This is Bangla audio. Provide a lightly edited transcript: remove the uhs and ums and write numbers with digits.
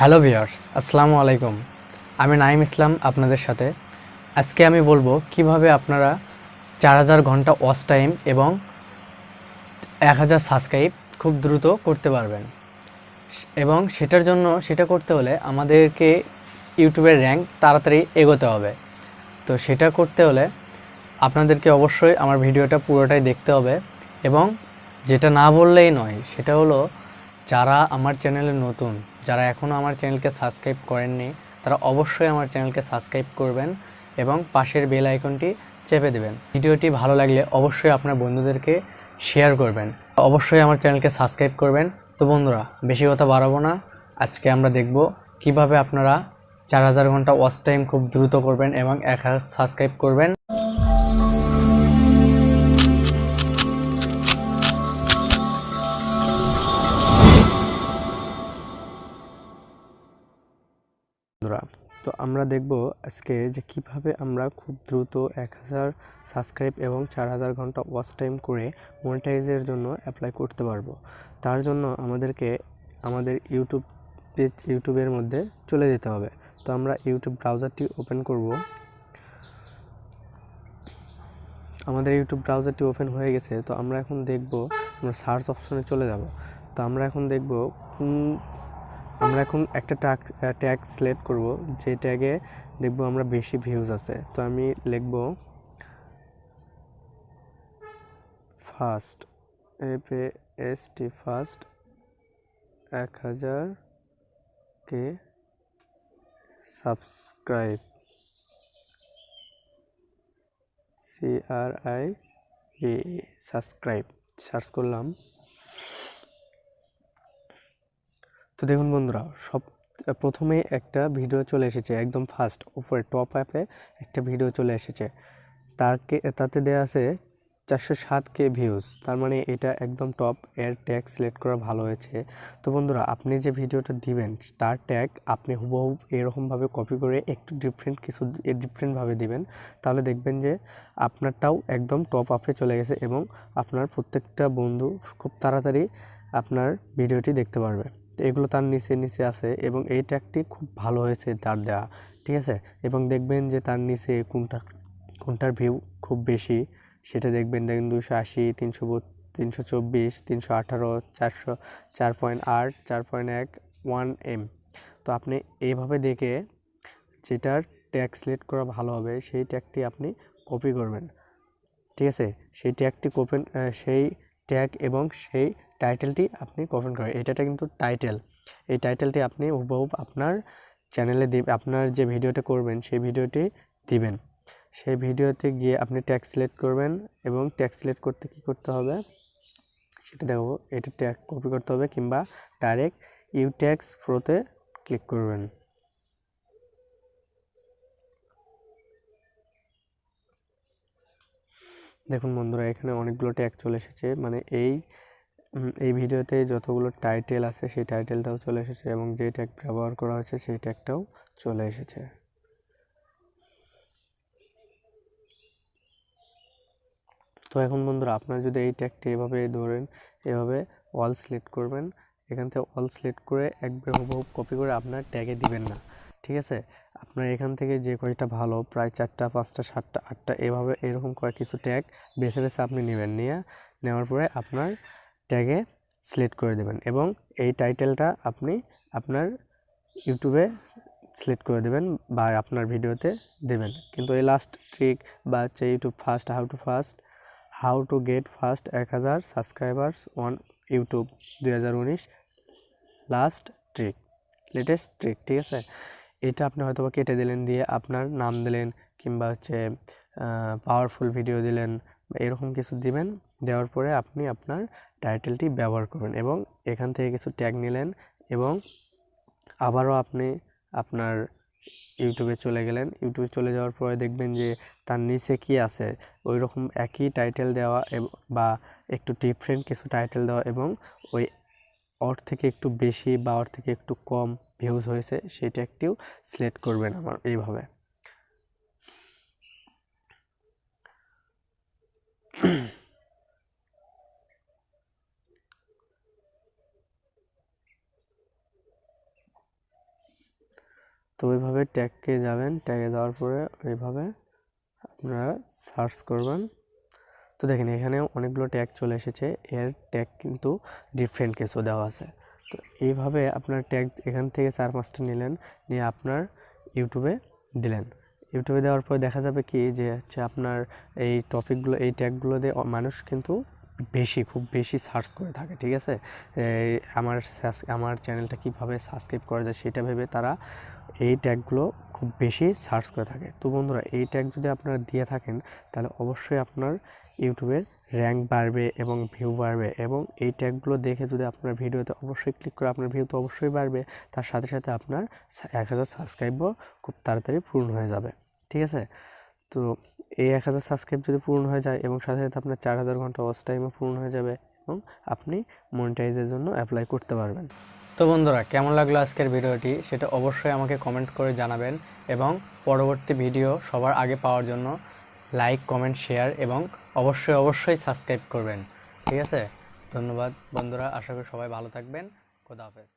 হ্যালো ভিউয়ার্স, আসসালামু আলাইকুম। আমি নাইম ইসলাম আপনাদের সাথে। আজকে আমি বলবো কিভাবে আপনারা 4000 ঘন্টা ওয়াচ টাইম এবং 1000 সাবস্ক্রাইব খুব দ্রুত করতে পারবেন। এবং সেটা করতে হলে আমাদেরকে ইউটিউবের র্যাঙ্ক তাড়াতাড়ি এগোতে হবে। তো সেটা করতে হলে আপনাদেরকে অবশ্যই আমার ভিডিওটা পুরোটাই দেখতে হবে। এবং যেটা না বললেই নয়, সেটা হলো যারা আমার চ্যানেলে নতুন, যারা এখনও আমার চ্যানেলকে সাবস্ক্রাইব করেননি, তারা অবশ্যই আমার চ্যানেলকে সাবস্ক্রাইব করবেন এবং পাশের বেল আইকনটি চেপে দেবেন। ভিডিওটি ভালো লাগলে অবশ্যই আপনার বন্ধুদেরকে শেয়ার করবেন। অবশ্যই আমার চ্যানেলকে সাবস্ক্রাইব করবেন। তো বন্ধুরা, বেশি কথা বাড়াবো না, আজকে আমরা দেখব কিভাবে আপনারা 4000 ঘন্টা ওয়াচ টাইম খুব দ্রুত করবেন এবং 1000 সাবস্ক্রাইব করবেন। তো আমরা দেখব আজকে যে কিভাবে আমরা খুব দ্রুত 1000 সাবস্ক্রাইব এবং 4000 ঘন্টা ওয়াচ টাইম করে মনিটাইজের জন্য অ্যাপ্লাই করতে পারবো। তার জন্য আমাদেরকে আমাদের ইউটিউবের মধ্যে চলে যেতে হবে। তো আমরা ইউটিউব ব্রাউজারটি ওপেন করব। আমাদের ইউটিউব ব্রাউজারটি ওপেন হয়ে গেছে। তো আমরা এখন দেখব, আমরা সার্চ অপশনে চলে যাব। তো আমরা এখন দেখব আমরা এখন একটা ট্যাগ সিলেক্ট করব, যে ট্যাগে দেখব আমরা বেশি ভিউজ আছে। তো আমি লিখব first, FAST first 1000 subscribe, CRIBE subscribe search করলাম। তো দেখুন বন্ধুরা, প্রথমে একটা ভিডিও চলে এসেছে, একদম ফার্স্ট উপরে টপ অ্যাপে একটা ভিডিও চলে এসেছে। তাতে দেওয়া আছে 407K ভিউজ। তার মানে এটা একদম টপ, এর ট্যাগ সিলেক্ট করা ভালো হয়েছে। তো বন্ধুরা, আপনি যে ভিডিওটা দিবেন তার ট্যাগ আপনি হুবহু এরকমভাবে কপি করে একটু ডিফারেন্টভাবে দিবেন। তাহলে দেখবেন যে আপনারটাও একদম টপ আপে চলে গেছে এবং আপনার প্রত্যেকটা বন্ধু খুব তাড়াতাড়ি আপনার ভিডিওটি দেখতে পারবে। তো এগুলো তার নিচে আছে এবং এই ট্যাগটি খুব ভালো হয়েছে তার দেওয়া, ঠিক আছে। এবং দেখবেন যে তার নিচে কোনটার ভিউ খুব বেশি সেটা দেখবেন 280, 324, 318, 400, 4.8, 4.1, 1M। তো আপনি এইভাবে দেখে যেটার ট্যাগ সিলেক্ট করা ভালো হবে সেই ট্যাগটি আপনি কপি করবেন, ঠিক আছে। সেই ট্যাগ এবং সেই টাইটেলটি আপনি কপি করেন। এটা কিন্তু টাইটেল, এই টাইটেলটি আপনি হুবহু আপনার চ্যানেলে আপনার যে ভিডিওটা করবেন সেই ভিডিওটি দিবেন। সেই ভিডিওতে গিয়ে আপনি ট্যাগ সিলেক্ট করবেন এবং ট্যাগ সিলেক্ট করতে কী করতে হবে সেটা দেখব। এটা ট্যাগ কপি করতে হবে কিংবা ডাইরেক্ট ট্যাগস প্রোতে ক্লিক করবেন। দেখুন বন্ধুরা, এখানে অনেকগুলো ট্যাগ চলে এসেছে, মানে এই ভিডিওতে যতগুলো টাইটেল আছে সেই টাইটেলটাও চলে এসেছে এবং যে ট্যাগ ব্যবহার করা হয়েছে সেই ট্যাগটাও চলে এসেছে। তো এখন বন্ধুরা, আপনারা যদি এই ট্যাগটি এভাবে ধরেন, এভাবে অল সিলেক্ট করবেন, এখান থেকে অল সিলেক্ট করে একবার হুবহু কপি করে আপনার ট্যাগে দিবেন না, ঠিক আছে। আপনার এখান থেকে যে কয়টা ভালো, প্রায় 4টা 5টা 7টা 8টা এভাবে এরকম কিছু ট্যাগ বেছে বেছে আপনি নেওয়ার পরে আপনার ট্যাগে সিলেক্ট করে দেবেন এবং এই টাইটেলটা আপনি আপনার ইউটিউবে সিলেক্ট করে দেবেন বা আপনার ভিডিওতে দেবেন। কিন্তু এই লাস্ট ট্রিক বা হচ্ছে YouTube first, how to get first 1000 subscribers on YouTube 2019 last trick, latest trick, ঠিক আছে। এটা আপনি হয়তো কেটে দিলেন, দিয়ে আপনার নাম দিলেন কিংবা হচ্ছে পাওয়ারফুল ভিডিও দিলেন, এরকম কিছু দিবেন। দেওয়ার পরে আপনি আপনার টাইটেলটি ব্যবহার করবেন এবং এখান থেকে কিছু ট্যাগ নিলেন এবং আবারও আপনি আপনার ইউটিউবে চলে গেলেন। ইউটিউবে চলে যাওয়ার পরে দেখবেন যে তার নিচে কি আছে, ওই রকম একই টাইটেল দেওয়া বা একটু ডিফারেন্ট কিছু টাইটেল দেওয়া এবং ওর থেকে একটু বেশি বা ওর থেকে একটু কম ভিউজ হয়েছে সেটা একটিও সিলেক্ট করবেন আমার এইভাবে। তো ওইভাবে ট্যাগে যাবেন, ট্যাগে যাওয়ার পরে ওইভাবে আপনারা সার্চ করবেন। তো দেখেন এখানে অনেকগুলো ট্যাগ চলে এসেছে, এর ট্যাগ কিন্তু ডিফারেন্ট কিছু দেওয়া আছে। তো এইভাবে আপনার ট্যাগ এখান থেকে 4-5টা নিলেন, নিয়ে আপনার ইউটিউবে দিলেন। ইউটিউবে দেওয়ার পর দেখা যাবে কি যে হচ্ছে আপনার এই টপিকগুলো, এই ট্যাগগুলো দিয়ে মানুষ কিন্তু খুব বেশি সার্চ করে থাকে, ঠিক আছে। আমার চ্যানেলটা কীভাবে সাবস্ক্রাইব করা যায় সেটা ভেবে তারা এই ট্যাগগুলো খুব বেশি সার্চ করে থাকে। তো বন্ধুরা, এই ট্যাগ যদি আপনারা দিয়ে থাকেন তাহলে অবশ্যই আপনার ইউটিউবের র্যাঙ্ক বাড়বে এবং ভিউ বাড়বে, এবং এই ট্যাগগুলো দেখে যদি আপনার ভিডিওতে অবশ্যই ক্লিক করে আপনার ভিউ তো অবশ্যই বাড়বে, তার সাথে সাথে আপনার 1000 সাবস্ক্রাইবও খুব তাড়াতাড়ি পূর্ণ হয়ে যাবে, ঠিক আছে। তো এই 1000 সাবস্ক্রাইব যদি পূর্ণ হয়ে যায় এবং সাথে সাথে আপনার 4000 ঘন্টা ওয়াচ টাইমও পূর্ণ হয়ে যাবে এবং আপনি মনিটাইজের জন্য অ্যাপ্লাই করতে পারবেন। তো বন্ধুরা, কেমন লাগলো আজকের ভিডিওটি সেটা অবশ্যই আমাকে কমেন্ট করে জানাবেন, এবং পরবর্তী ভিডিও সবার আগে পাওয়ার জন্য লাইক, কমেন্ট, শেয়ার এবং অবশ্যই সাবস্ক্রাইব করবেন, ঠিক আছে। ধন্যবাদ বন্ধুরা, আশা করি সবাই ভালো থাকবেন। খোদা হাফেজ।